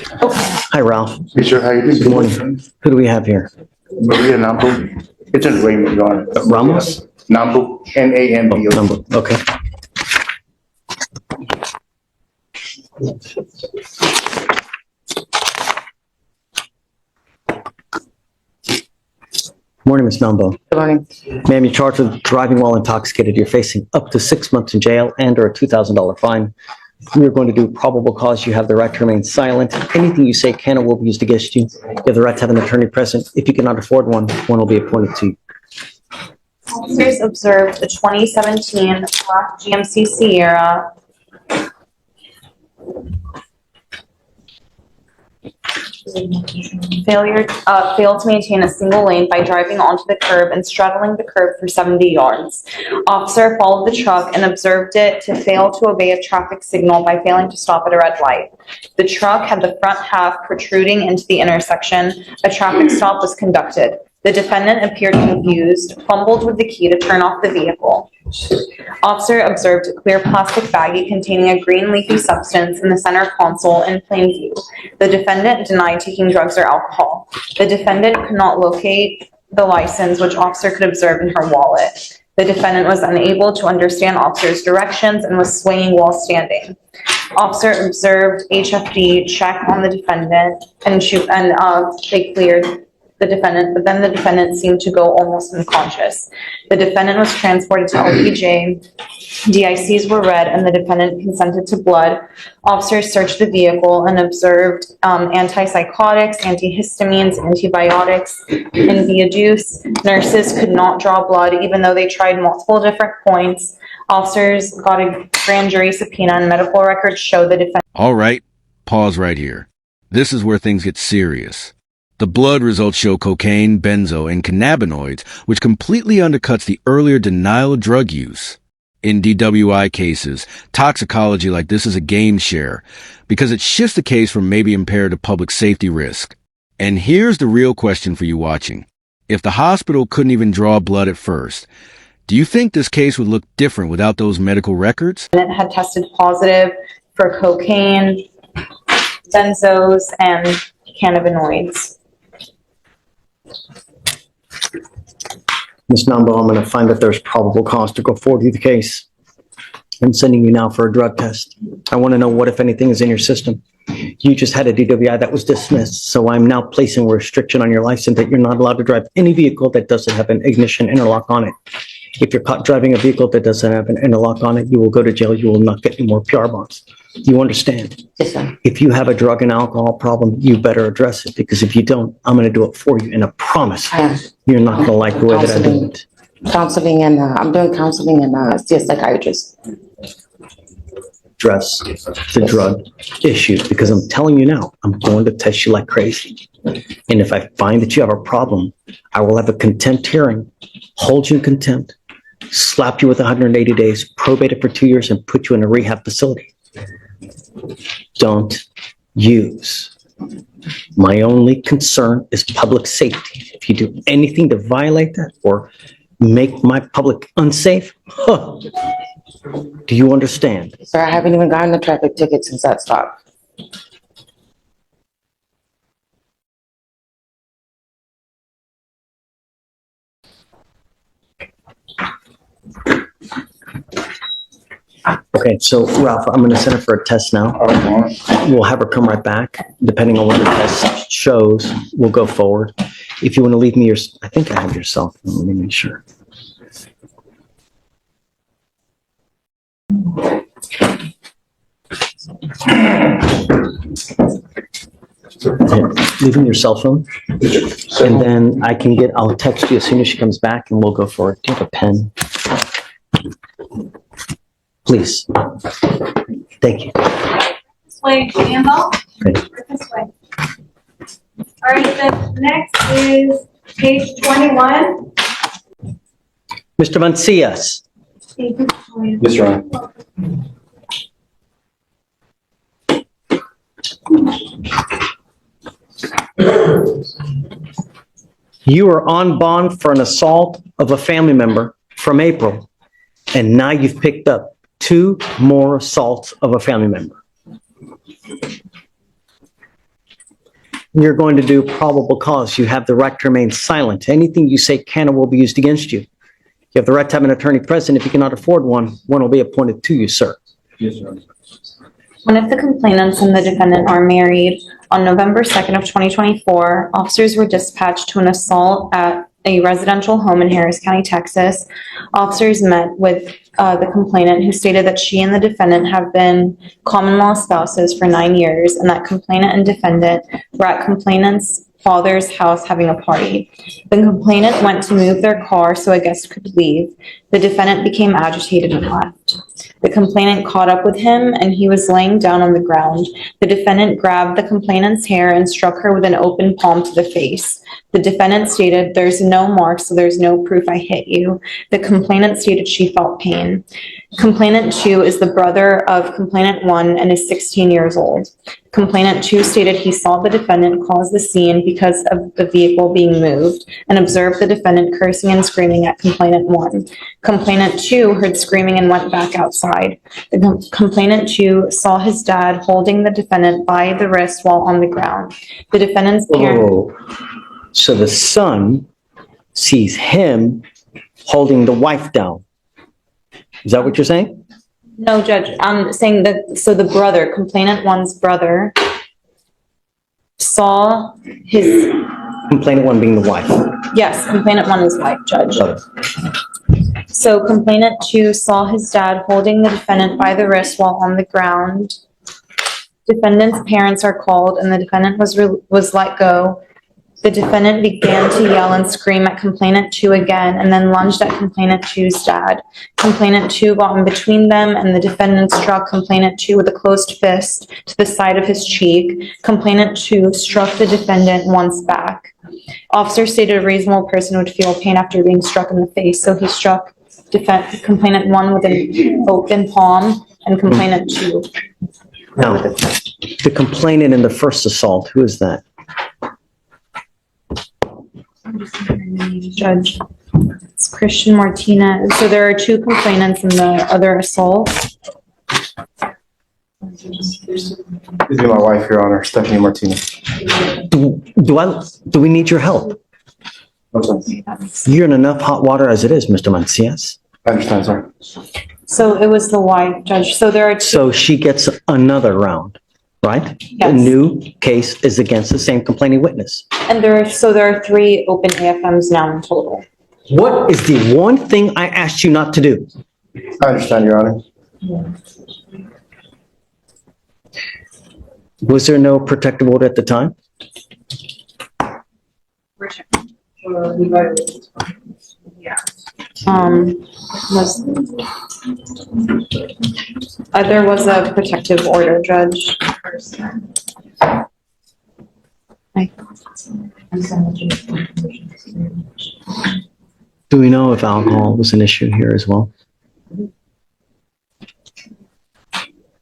Hi, Ralph. Hey, sir, how you doing? Good morning. Who do we have here? Maria Nambu. It's in Raymond, Your Honor. Ramos? Nambu, N-A-M-B-O. Number. Okay. Morning, Ms. Nambo. Good morning. Ma'am, you're charged with driving while intoxicated. You're facing up to 6 months in jail and or a $2,000 fine. We're going to do probable cause. You have the right to remain silent. Anything you say can or will be used against you. You have the right to have an attorney present. If you cannot afford one, one will be appointed to you. Officers observed the 2017 black GMC Sierra failed to maintain a single lane by driving onto the curb and straddling the curb for 70 yards. Officer followed the truck and observed it to fail to obey a traffic signal by failing to stop at a red light. The truck had the front half protruding into the intersection. A traffic stop was conducted. The defendant appeared confused, fumbled with the key to turn off the vehicle. Officer observed a clear plastic baggie containing a green leafy substance in the center console in plain view. The defendant denied taking drugs or alcohol. The defendant could not locate the license, which officer could observe in her wallet. The defendant was unable to understand officer's directions and was swaying while standing. Officer observed HFD check on the defendant and they cleared the defendant, but then the defendant seemed to go almost unconscious. The defendant was transported to LPJ. DICs were read and the defendant consented to blood. Officers searched the vehicle and observed antipsychotics, antihistamines, antibiotics, and the adduce. Nurses could not draw blood even though they tried multiple different points. Officers got a grand jury subpoena and medical records show the defendant. All right, pause right here. This is where things get serious. The blood results show cocaine, benzo, and cannabinoids, which completely undercuts the earlier denial of drug use. In DWI cases, toxicology like this is a game share because it shifts the case from maybe impaired to public safety risk. And here's the real question for you watching. If the hospital couldn't even draw blood at first, do you think this case would look different without those medical records? It had tested positive for cocaine, benzos, and cannabinoids. Ms. Nambo, I'm going to find that there's probable cause to go forward with the case. I'm sending you now for a drug test. I want to know what, if anything, is in your system. You just had a DWI that was dismissed, so I'm now placing a restriction on your license that you're not allowed to drive any vehicle that doesn't have an ignition interlock on it. If you're caught driving a vehicle that doesn't have an interlock on it, you will go to jail. You will not get any more PR bonds. You understand? Yes, sir. If you have a drug and alcohol problem, you better address it, because if you don't, I'm going to do it for you. And I promise you're not going to like the way that I do it. Counseling and I'm doing counseling and see a psychiatrist. Address the drug issue, because I'm telling you now, I'm going to test you like crazy. And if I find that you have a problem, I will have a contempt hearing, hold you in contempt, slap you with 180 days, probate it for 2 years, and put you in a rehab facility. Don't use. My only concern is public safety. If you do anything to violate that or make my public unsafe, do you understand? Sir, I haven't even gotten a traffic ticket since that stop. Okay, so Ralph, I'm going to send her for a test now. We'll have her come right back. Depending on what the test shows, we'll go forward. If you want to leave me your, I think I have your cell phone. Let me make sure. Leave me your cell phone, and then I'll text you as soon as she comes back, and we'll go for it. Do you have a pen? Please. Thank you. This way, Campbell. Okay. This way. All right, the next is page 21. Mr. Mancias. Yes, Your Honor. You are on bond for an assault of a family member from April, and now you've picked up 2 more assaults of a family member. You're going to do probable cause. You have the right to remain silent. Anything you say can or will be used against you. You have the right to have an attorney present. If you cannot afford one, one will be appointed to you, sir. Yes, Your Honor. One of the complainants and the defendant are married. On November 2nd of 2024, officers were dispatched to an assault at a residential home in Harris County, Texas. Officers met with the complainant, who stated that she and the defendant have been common law spouses for 9 years, and that complainant and defendant were at complainant's father's house having a party. The complainant went to move their car so a guest could leave. The defendant became agitated and left. The complainant caught up with him, and he was laying down on the ground. The defendant grabbed the complainant's hair and struck her with an open palm to the face. The defendant stated, "There's no mark, so there's no proof I hit you." The complainant stated she felt pain. Complainant 2 is the brother of complainant 1 and is 16 years old. Complainant 2 stated he saw the defendant cause the scene because of the vehicle being moved and observed the defendant cursing and screaming at complainant 1. Complainant 2 heard screaming and went back outside. The complainant 2 saw his dad holding the defendant by the wrist while on the ground. The defendant's parents... Oh, so the son sees him holding the wife down. Is that what you're saying? No, Judge, I'm saying that, so the brother, complainant 1's brother, saw his, Complainant 1 being the wife. yes, complainant 1 is wife, Judge. Brother. So complainant 2 saw his dad holding the defendant by the wrist while on the ground. Defendant's parents are called, and the defendant was let go. The defendant began to yell and scream at complainant 2 again, and then lunged at complainant 2's dad. Complainant 2 got in between them, and the defendant struck complainant 2 with a closed fist to the side of his cheek. Complainant 2 struck the defendant once back. Officer stated a reasonable person would feel pain after being struck in the face, so he struck complainant 1 with an open palm and complainant 2. Now, the complainant in the first assault, who is that? Judge, it's Christian Martinez. So there are 2 complainants in the other assault. This is my wife, Your Honor, Stephanie Martinez. Do we need your help? You're in enough hot water as it is, Mr. Mancias. I understand, sir. So it was the wife, Judge. So there are 2. So she gets another round, right? The Yes. new case is against the same complaining witness. And there are 3 open AFMs now in total. What is the one thing I asked you not to do? I understand, Your Honor. Was there no protective order at the time? There was a protective order, Judge. Do we know if alcohol was an issue here as well?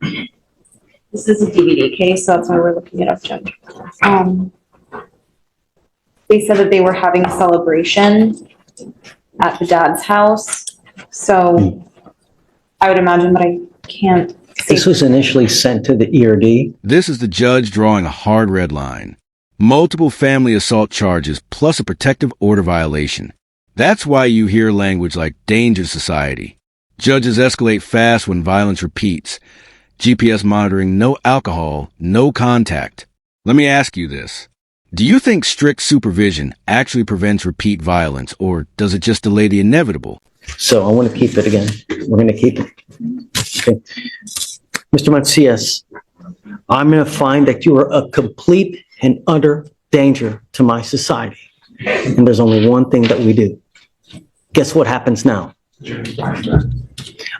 This is a DVD case, so that's why we're looking it up, Judge. They said that they were having a celebration at the dad's house, so I would imagine, but I can't see. This was initially sent to the ERD. This is the judge drawing a hard red line. Multiple family assault charges plus a protective order violation. That's why you hear language like danger society. Judges escalate fast when violence repeats. GPS monitoring, no alcohol, no contact. Let me ask you this. Do you think strict supervision actually prevents repeat violence, or does it just delay the inevitable? So I want to keep it again. We're going to keep it. Okay. Mr. Macias, I'm going to find that you are a complete and utter danger to my society. And there's only one thing that we do. Guess what happens now?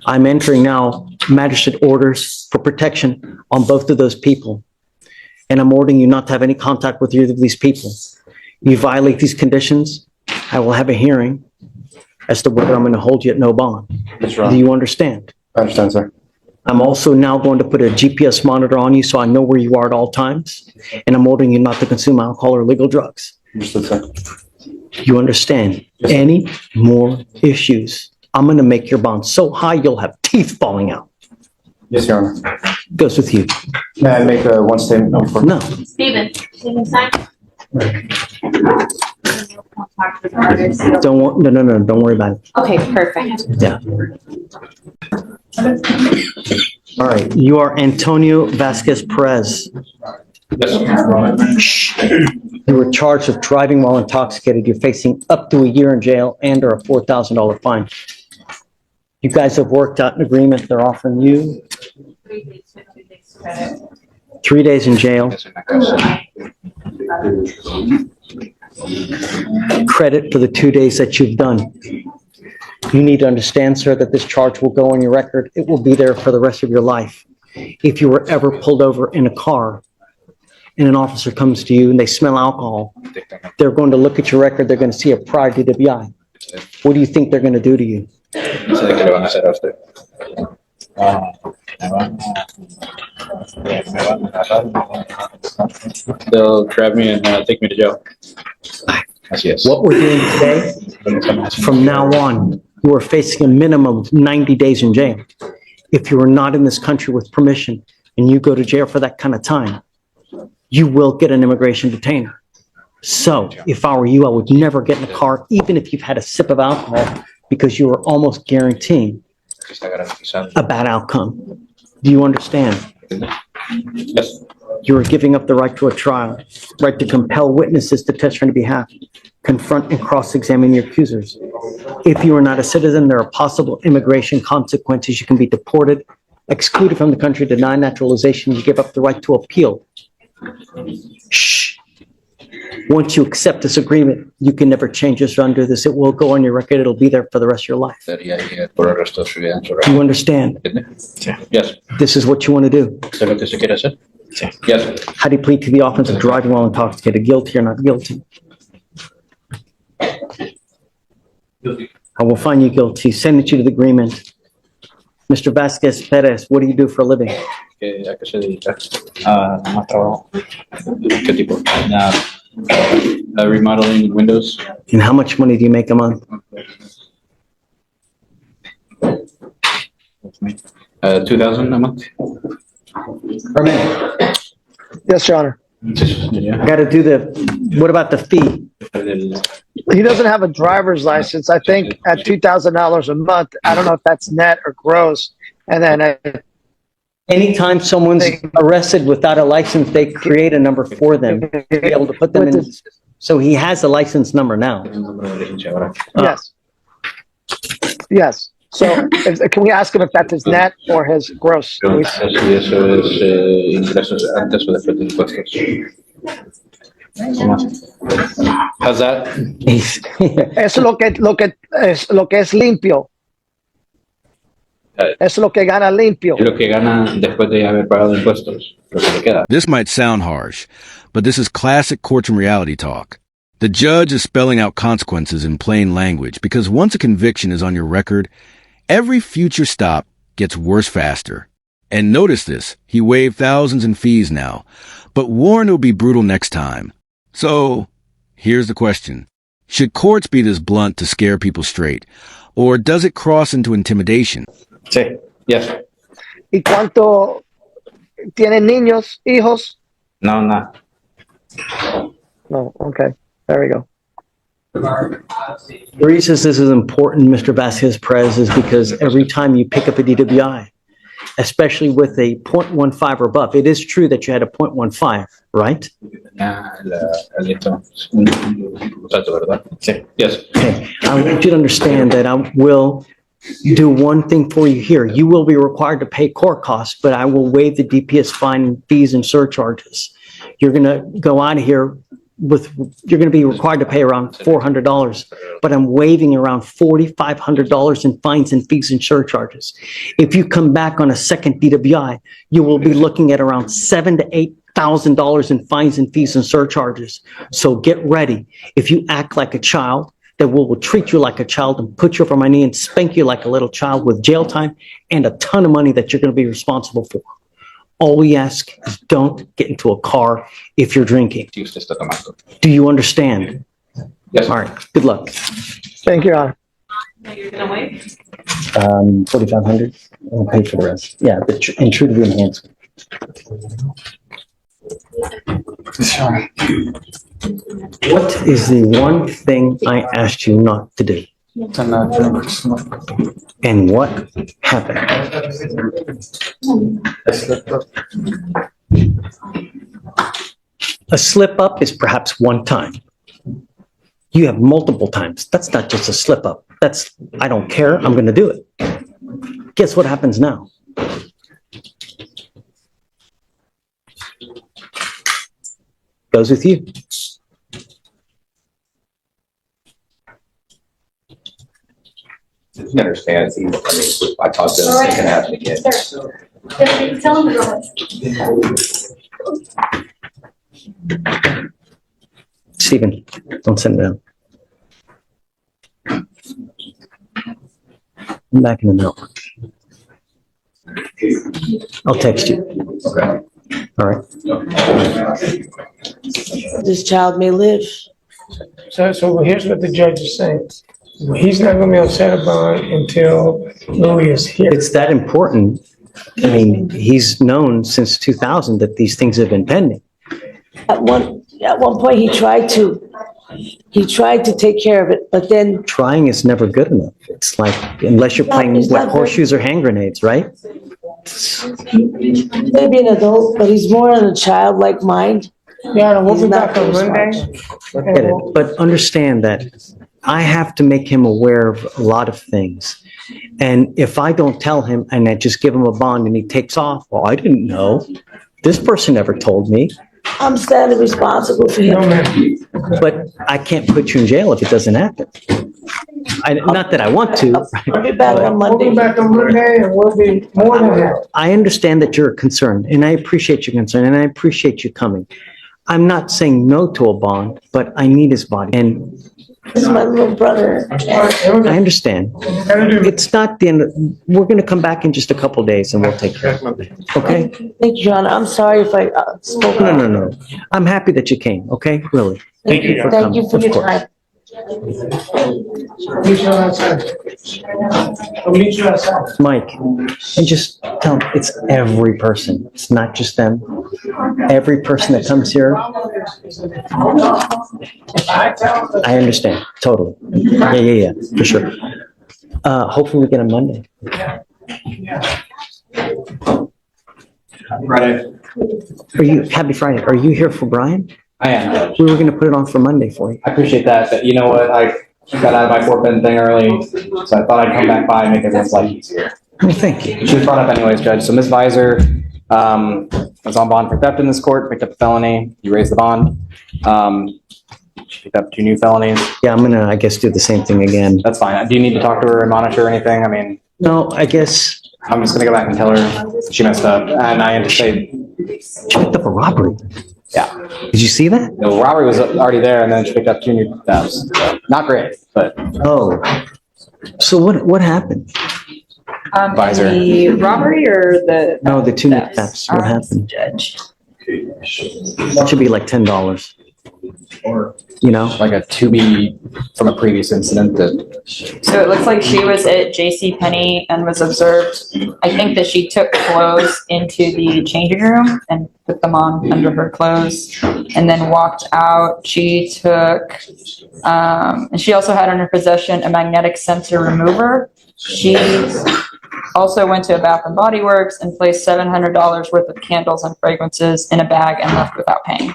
I'm entering now magistrate orders for protection on both of those people. And I'm ordering you not to have any contact with either of these people. You violate these conditions, I will have a hearing as to whether I'm going to hold you at no bond. That's right. Do you understand? I understand, sir. I'm also now going to put a GPS monitor on you so I know where you are at all times. And I'm ordering you not to consume alcohol or illegal drugs. Understood, sir. You understand? Yes, sir. Any more issues, I'm going to make your bond so high you'll have teeth falling out. Yes, Your Honor. Goes with you. May I make one statement before? No. Steven, you can sign. No, don't worry about it. Okay, perfect. Yeah. All right, you are Antonio Vasquez Perez. Shh. You were charged with driving while intoxicated. You're facing up to a year in jail and or a $4,000 fine. You guys have worked out an agreement. They're offering you 3 days in jail. Credit for the 2 days that you've done. You need to understand, sir, that this charge will go on your record. It will be there for the rest of your life. If you were ever pulled over in a car and an officer comes to you and they smell alcohol, they're going to look at your record. They're going to see a prior DWI. What do you think they're going to do to you? They'll grab me and take me to jail. Yes. What we're doing today, from now on, you are facing a minimum of 90 days in jail. If you are not in this country with permission and you go to jail for that kind of time, you will get an immigration detainer. So if I were you, I would never get in a car, even if you've had a sip of alcohol, because you are almost guaranteeing a bad outcome. Do you understand? Yes. You are giving up the right to a trial, right to compel witnesses to testify on your behalf, confront and cross-examine your accusers. If you are not a citizen, there are possible immigration consequences. You can be deported, excluded from the country, denied naturalization. You give up the right to appeal. Shh. Once you accept this agreement, you can never change this or undo this. It will go on your record. It'll be there for the rest of your life. Do you understand? Yes. This is what you want to do. Yes. How do you plead to the offense of driving while intoxicated? Guilty or not guilty? I will find you guilty. Send it you to the agreement. Mr. Vasquez Perez, what do you do for a living? ¿A qué se dedica? Más trabajo. ¿Qué tipo? Remodeling windows. And how much money do you make a month? 2,000 a month. Yes, Your Honor. Yeah. Got to do what about the fee? He doesn't have a driver's license. I think at $2,000 a month. I don't know if that's net or gross. And then Anytime someone's arrested without a license, they create a number for them to be able to put them in. the system. So he has a license number now. yes, yes. So can we ask him if that's his net or his gross? Eso es ingresos antes o después de impuestos. How's that? Eso es lo que es limpio. Eso es lo que gana limpio. Lo que gana después de haber pagado impuestos, lo que le queda. This might sound harsh, but this is classic courtroom reality talk. The judge is spelling out consequences in plain language because once a conviction is on your record, every future stop gets worse faster. And notice this, he waived thousands in fees now, but warned it'll be brutal next time. So, here's the question. Should courts be this blunt to scare people straight? Or does it cross into intimidation? Sí. Yes. ¿Y cuánto tienen niños, hijos? No, no. No, okay. There we go. The reason this is important, Mr. Vasquez Perez, is because every time you pick up a DWI, especially with a 0.15 or above, it is true that you had a 0.15, right? Yes. Okay. I want you to understand that I will do one thing for you here. You will be required to pay court costs, but I will waive the DPS fine, fees, and surcharges. You're going to go out of here you're going to be required to pay around $400, but I'm waiving around $4,500 in fines and fees and surcharges. If you come back on a second DWI, you will be looking at around $7,000 to $8,000 in fines and fees and surcharges. So get ready. If you act like a child, that will treat you like a child and put you over my knee and spank you like a little child with jail time and a ton of money that you're going to be responsible for. All we ask is don't get into a car if you're drinking. Do you understand? Yes. All right. Good luck. Thank you, Your Honor. You're gonna wait? 4,500. I'll pay for the rest. Yeah, but and true to the enhancement. What is the one thing I asked you not to do? And what happened? A slip up is perhaps one time. You have multiple times. That's not just a slip up. That's, I don't care, I'm going to do it. Guess what happens now? Goes with you. You understand, it's easy. I mean, I talked to him, it can happen again. Tell him to go. Stephen, don't send it down. I'm back in an hour. I'll text you. Okay. All right. This child may live. So here's what the judge is saying. He's not gonna be able to set a bond until Louis is here. It's that important. I mean, he's known since 2000 that these things have been pending. At one point, he tried to take care of it, but then Trying is never good enough. It's like, unless you're playing It's not like good. horseshoes or hand grenades, right? maybe an adult, but he's more on a childlike mind. Yeah, we'll He's be not back on very Monday. I get it. But understand that I have to make him aware of a lot of things. And if I don't tell him and I just give him a bond and he takes off, well, I didn't know. This person never told me. I'm standing responsible for No, him. man. But I can't put you in jail if it doesn't happen. Not that I want to. I'll be back on We'll be Monday. back on Monday and we'll be more than happy. I understand that you're concerned, and I appreciate your concern, and I appreciate you coming. I'm not saying no to a bond, but I need his body. And This is my little brother. I understand. It's not the end. We're going to come back in just a couple of days and we'll take care of it. Okay? Thank you, Your Honor. I'm sorry if I spoke. No. I'm happy that you came. Okay? Really. Thank you for Thank you coming. for Of your course. time. Meet you outside. I'll meet you outside. Mike, and just tell them it's every person. It's not just them. Every person that comes here. I understand. Totally. Yeah. For sure. Hopefully we get on Monday. Friday. Happy Friday. Are you here for Brian? I am, Judge. We were going to put it on for Monday for you. I appreciate that, but you know what? I got out of my forfeit thing early, so I thought I'd come back by and make everyone's life easier. Well, thank you. She was brought up anyways, Judge. So Ms. Visor was on bond for theft in this court, picked up a felony. You raised the bond. She picked up 2 new felonies. Yeah, I'm going to, I guess, do the same thing again. That's fine. Do you need to talk to her and monitor or anything? I mean, No, I guess I'm just gonna go back and tell her she messed up, and I anticipate she picked up a robbery. Yeah. Did you see that? the robbery was already there, and then she picked up 2 new thefts. Not great, but Oh. So what happened? Visor. The robbery or the? No, the 2 new thefts. What happened? Judge. That should be like $10. You know? like a 2B from a previous incident that So it looks like she was at JCPenney and was observed. I think that she took clothes into the changing room and put them on under her clothes and then walked out. She took, and she also had in her possession a magnetic sensor remover. She also went to a Bath and Body Works and placed $700 worth of candles and fragrances in a bag and left without paying.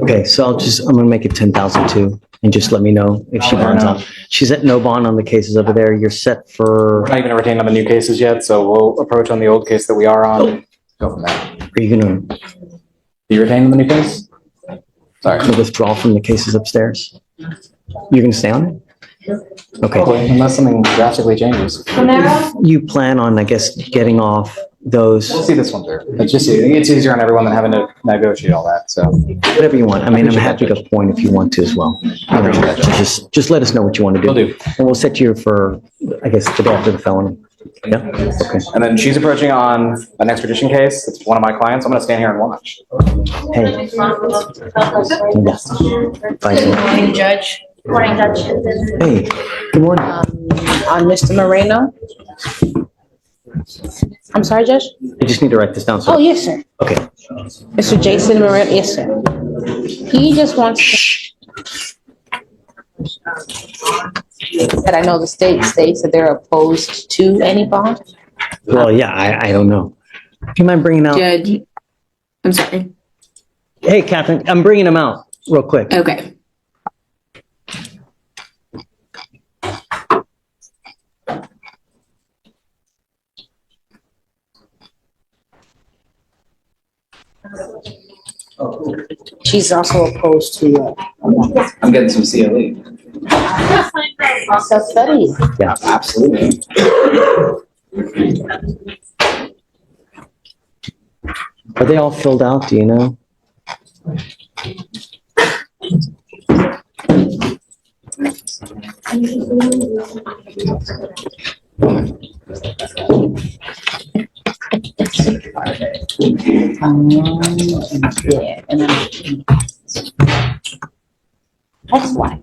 Okay, so I'm going to make it 10,000 too, and just let me know if she bonds out. She's at no bond on the cases over there. You're set for, we're not even retained on the new cases yet, so we'll approach on the old case that we are on. and Go from there. are you going to Do you retain on the new case? Sorry. withdraw from the cases upstairs? You're going to stay on it? Okay. Hopefully, unless something drastically changes. So now, You plan on, I guess, getting off those, We'll see this one through. It's easier on everyone than having to negotiate all that, so. whatever you want. I mean, I'm happy to point if you want to as well. You know, just let us know what you want to do. Will do. And we'll set you for, I guess, the day after the felony. Yeah, okay. And then she's approaching on an extradition case. It's one of my clients. I'm gonna stand here and watch. Hey. Yeah. Bye, Good morning, Judge. Morning, Judge. Hey, good morning. On Mr. Moreno. I'm sorry, Judge? I just need to write this down. Oh, yes, sir. Okay. Mr. Jason Moreno, yes, sir. He just wants that I know the state states that they're opposed to any bond. Well, yeah, I don't know. Do you mind bringing out? Judge, I'm sorry. Hey, Catherine, I'm bringing them out real quick. Okay. She's also opposed to I'm getting some CLE. self-study. Yeah. Absolutely. Are they all filled out? Do you know? Yeah, and then that's why.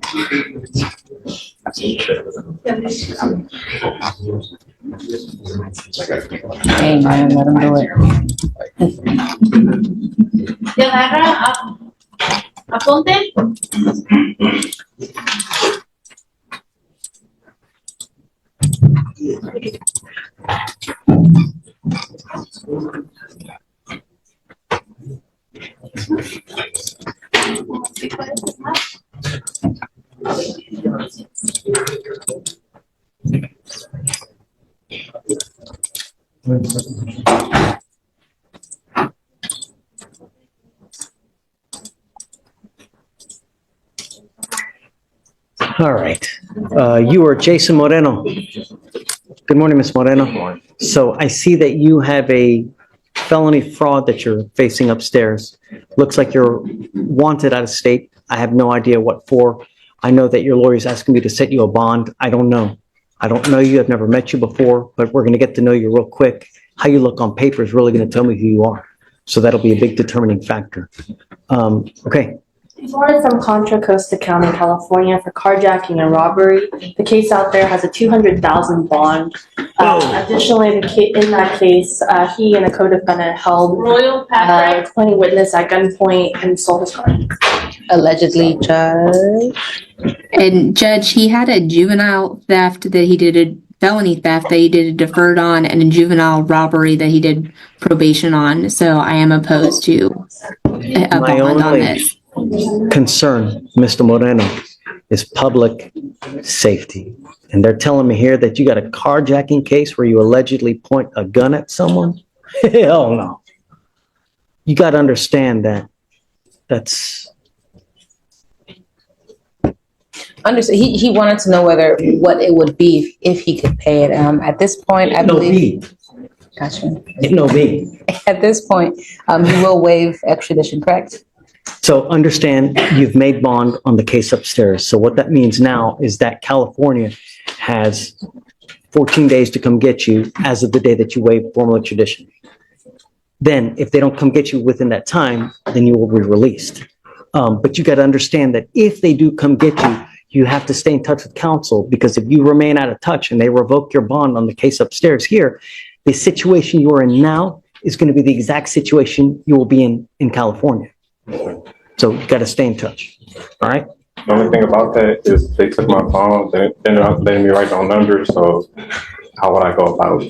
Hey, man, let him do it. ¿Te agarra apunte? All right. You are Jason Moreno. Good morning, Ms. Moreno. So I see that you have a felony fraud that you're facing upstairs. Looks like you're wanted out of state. I have no idea what for. I know that your lawyer's asking me to set you a bond. I don't know. I don't know you. I've never met you before, but we're going to get to know you real quick. How you look on paper is really going to tell me who you are. So that'll be a big determining factor. Okay. He's wanted from Contra Costa County, California for carjacking and robbery. The case out there has a $200,000 bond. Additionally, in that case, he and a co-defendant held a 20 witness at gunpoint and stole his car. Allegedly, Judge. And Judge, he had a juvenile theft that he did a felony theft that he did a deferred on and a juvenile robbery that he did probation on. So I am opposed to a My bond on only this. concern, Mr. Moreno, is public safety. And they're telling me here that you got a carjacking case where you allegedly point a gun at someone? Hell no. You got to understand that that's... Understood. He wanted to know what it would be if he could pay it. At this point, I No believe. me. Gotcha. No me. At this point, he will waive extradition, correct? So understand you've made bond on the case upstairs. So what that means now is that California has 14 days to come get you as of the day that you waive formal extradition. Then if they don't come get you within that time, then you will be released. But you got to understand that if they do come get you, you have to stay in touch with counsel, because if you remain out of touch and they revoke your bond on the case upstairs here, the situation you are in now is going to be the exact situation you will be in California. So you got to stay in touch. All right. The only thing about that is they took my phone, they're not letting me write down numbers, so how would I go about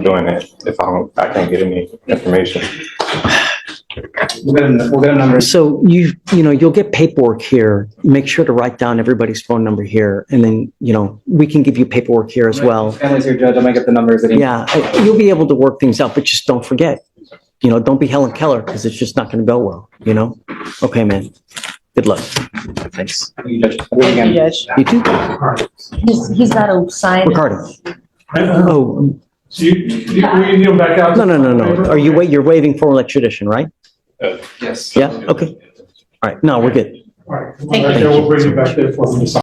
doing it if I can't get any information? We'll get a number. So you'll get paperwork here. Make sure to write down everybody's phone number here, and then we can give you paperwork here as well. Family's here, Judge. I might get the numbers that he. Yeah, you'll be able to work things out, but just don't forget. Don't be Helen Keller, because it's just not going to go well. Okay, man. Good luck. Thanks. Thank you, Judge. Have a good Thank you, weekend. Judge. You too. He's got to sign. Ricardo. Oh, So you kneel back out? no. You're waiving formal extradition, right? Yes. Yeah. Okay. All right. No, we're good. All right. We'll bring you back there for me to sign.